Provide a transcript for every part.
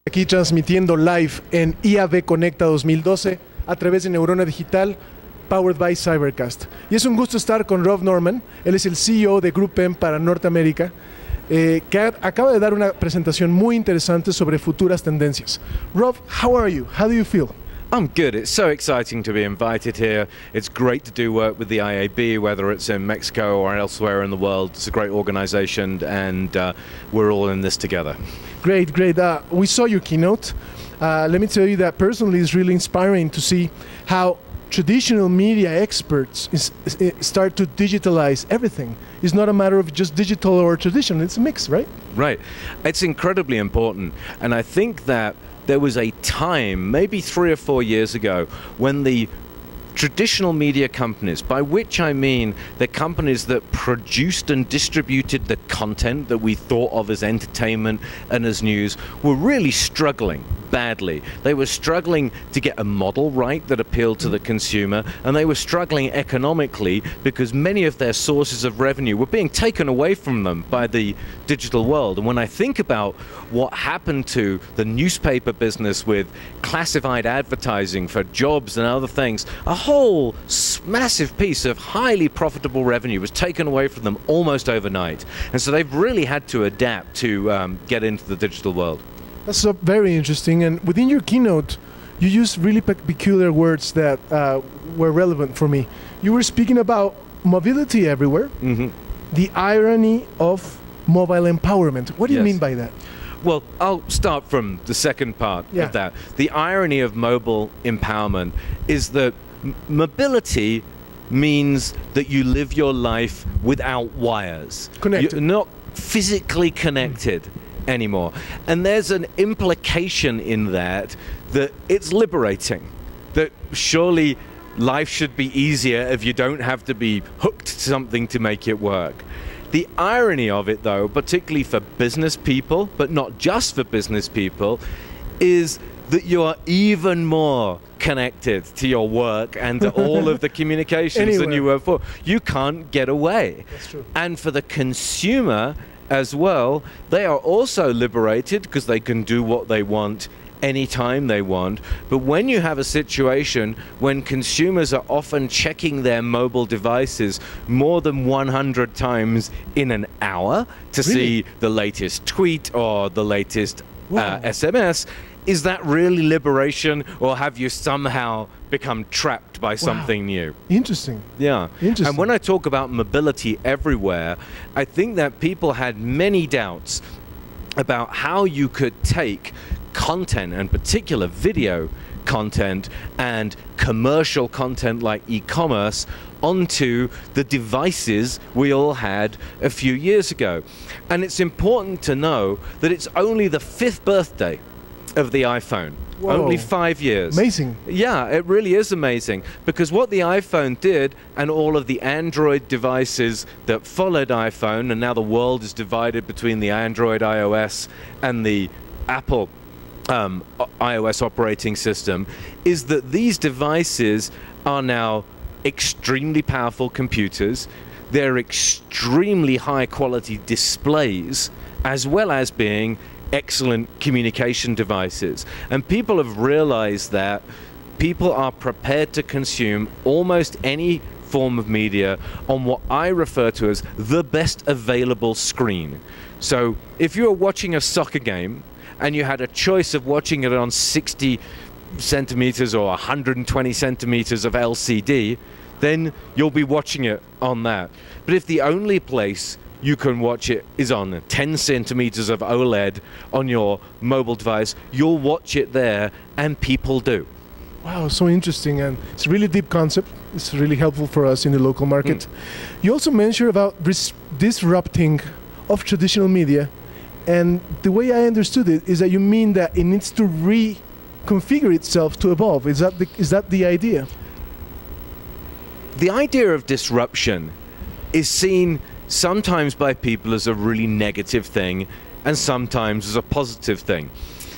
Aquí transmitiendo live en IAB Conecta 2012 a través de Neurona Digital, powered by Cybercast. Y es un gusto estar con Rob Norman. Él es el CEO de Group M para Northamerica, que acaba de dar una presentación muy interesante sobre futuras tendencias. Rob, how are you? How do you feel? I'm good. It's so exciting to be invited here. It's great to do work with the IAB, whether it's in Mexico or elsewhere in the world. It's a great organization, and we're all in this together. Great, great. We saw your keynote. Let me tell you that personally it's really inspiring to see how traditional media experts start to digitalize everything. It's not a matter of just digital or traditional, it's a mix, right? Right. It's incredibly important, and I think that there was a time, maybe 3 or 4 years ago, when the traditional media companies, by which I mean the companies that produced and distributed the content that we thought of as entertainment and as news, were really struggling badly. They were struggling to get a model right that appealed to the consumer, and they were struggling economically because many of their sources of revenue were being taken away from them by the digital world. And when I think about what happened to the newspaper business with classified advertising for jobs and other things, a whole massive piece of highly profitable revenue was taken away from them almost overnight. And so they've really had to adapt to get into the digital world. That's very interesting. And within your keynote, you used really peculiar words that were relevant for me. You were speaking about mobility everywhere, the irony of mobile empowerment. What do you mean by that? Well, I'll start from the second part of that. The irony of mobile empowerment is that mobility means that you live your life without wires. Connected. You're not physically connected anymore. And there's an implication in that it's liberating. That surely life should be easier if you don't have to be hooked to something to make it work. The irony of it, though, particularly for business people, but not just for business people, is that you are even more connected to your work and to all of the communications than you were before. You can't get away. That's true. And for the consumer as well, they are also liberated because they can do what they want anytime they want. But when you have a situation when consumers are often checking their mobile devices more than 100 times in an hour to see the latest tweet or the latest SMS, is that really liberation, or have you somehow become trapped by something new? Interesting. Yeah. Interesting. And when I talk about mobility everywhere, I think that people had many doubts about how you could take content, and particular video content and commercial content like e-commerce, onto the devices we all had a few years ago. And it's important to know that it's only the 5th birthday of the iPhone. Whoa. Only 5 years. Amazing. Yeah, it really is amazing, because what the iPhone did, and all of the Android devices that followed iPhone, and now the world is divided between the Android iOS and the Apple iOS operating system, is that these devices are now extremely powerful computers. They're extremely high quality displays, as well as being excellent communication devices. And people have realized that people are prepared to consume almost any form of media on what I refer to as the best available screen. So if you were watching a soccer game and you had a choice of watching it on 60 centimeters or 120 centimeters of LCD, then you'll be watching it on that. But if the only place you can watch it is on 10 centimeters of OLED on your mobile device, you'll watch it there, and people do. Wow, so interesting, and it's a really deep concept. It's really helpful for us in the local market. You also mentioned about disrupting of traditional media, and the way I understood it is that you mean that it needs to reconfigure itself to evolve. Is that the idea? The idea of disruption is seen sometimes by people as a really negative thing, and sometimes as a positive thing.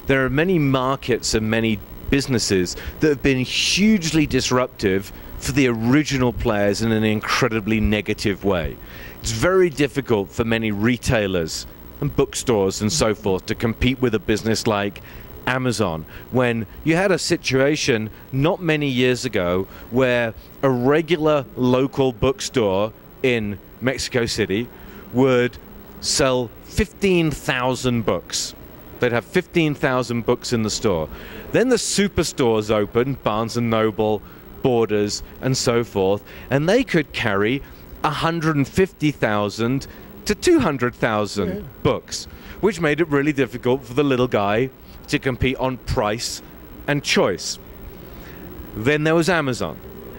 There are many markets and many businesses that have been hugely disruptive for the original players in an incredibly negative way. It's very difficult for many retailers and bookstores and so forth to compete with a business like Amazon, when you had a situation not many years ago where a regular local bookstore in Mexico City would sell 15,000 books. They'd have 15,000 books in the store. Then the superstores opened, Barnes & Noble, Borders, and so forth, and they could carry 150,000 to 200,000 books, which made it really difficult for the little guy to compete on price and choice. Then there was Amazon,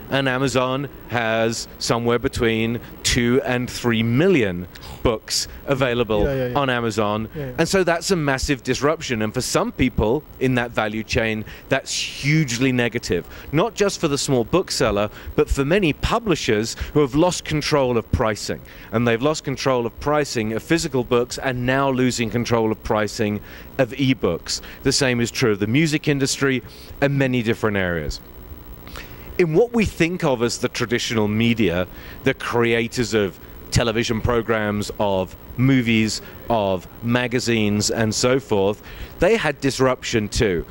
and Amazon has somewhere between 2 and 3 million books available on Amazon, and so that's a massive disruption, and for some people in that value chain that's hugely negative, not just for the small bookseller but for many publishers who have lost control of pricing, and they've lost control of pricing of physical books and now losing control of pricing of ebooks. The same is true of the music industry and many different areas. In what we think of as the traditional media, the creators of television programs, of movies, of magazines, and so forth, they had disruption too.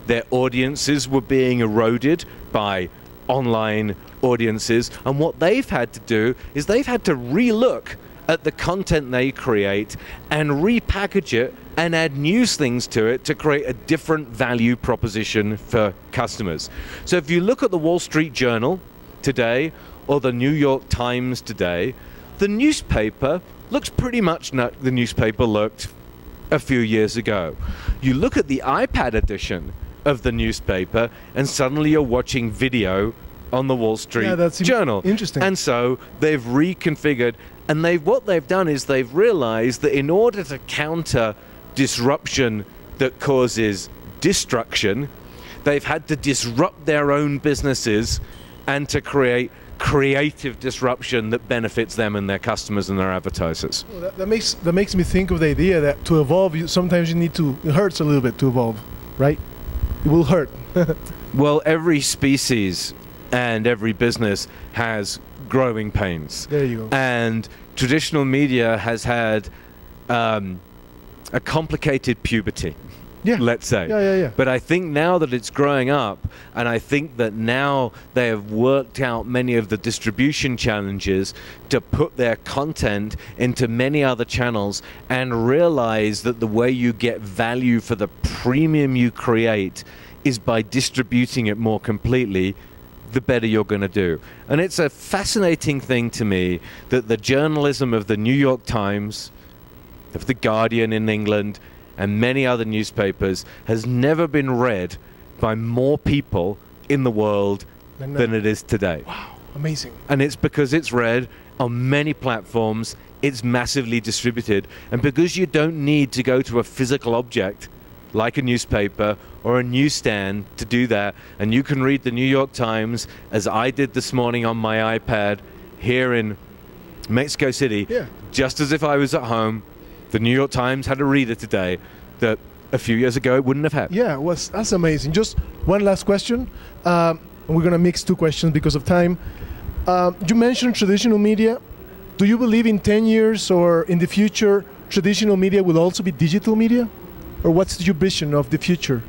Their audiences were being eroded by online audiences, and what they've had to do is they've had to relook at the content they create and repackage it and add new things to it to create a different value proposition for customers. So if you look at the Wall Street Journal today or the New York Times today, the newspaper looks pretty much like the newspaper looked a few years ago. You look at the iPad edition of the newspaper and suddenly you're watching video on the Wall Street Journal. Interesting. And so they've reconfigured, and what they've done is they've realized that in order to counter disruption that causes destruction, they've had to disrupt their own businesses and to create creative disruption that benefits them and their customers and their advertisers. Well, that makes me think of the idea that to evolve, sometimes you need to, it hurts a little bit to evolve, right? It will hurt. Well, every species and every business has growing pains. There you go. And traditional media has had a complicated puberty, let's say. But I think now that it's growing up, and I think that now they have worked out many of the distribution challenges to put their content into many other channels and realize that the way you get value for the premium you create is by distributing it more completely, the better you're going to do. And it's a fascinating thing to me that the journalism of the New York Times, of The Guardian in England, and many other newspapers has never been read by more people in the world than it is today. Wow, amazing. And it's because it's read on many platforms, it's massively distributed, and because you don't need to go to a physical object like a newspaper or a newsstand to do that, and you can read the New York Times, as I did this morning on my iPad here in Mexico City, just as if I was at home. The New York Times had a reader today that a few years ago it wouldn't have had. Yeah, that's amazing. Just one last question. We're going to mix two questions because of time. You mentioned traditional media. Do you believe in 10 years or in the future traditional media will also be digital media? Or what's your vision of the future?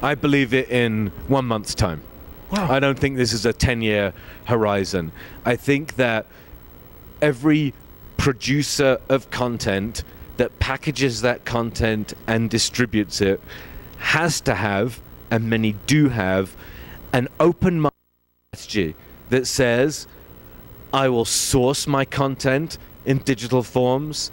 I believe it in 1 month's time. Wow. I don't think this is a 10-year horizon. I think that every producer of content that packages that content and distributes it has to have, and many do have, an open strategy that says, I will source my content in digital forms,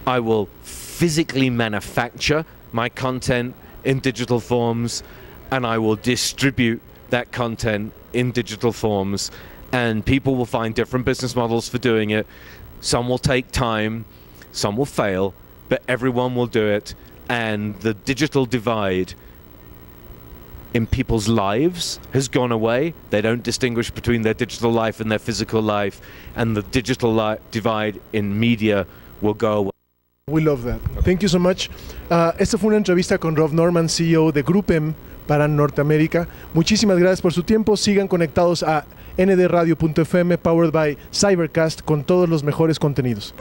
I will physically manufacture my content in digital forms, and I will distribute that content in digital forms, and people will find different business models for doing it. Some will take time, some will fail, but everyone will do it, and the digital divide in people's lives has gone away. They don't distinguish between their digital life and their physical life, and the digital divide in media will go away. We love that. Thank you so much. Esta fue una entrevista con Rob Norman, CEO de Group M, para Northamerica. Muchísimas gracias por su tiempo. Sigan conectados a ndradio.fm, powered by Cybercast, con todos los mejores contenidos.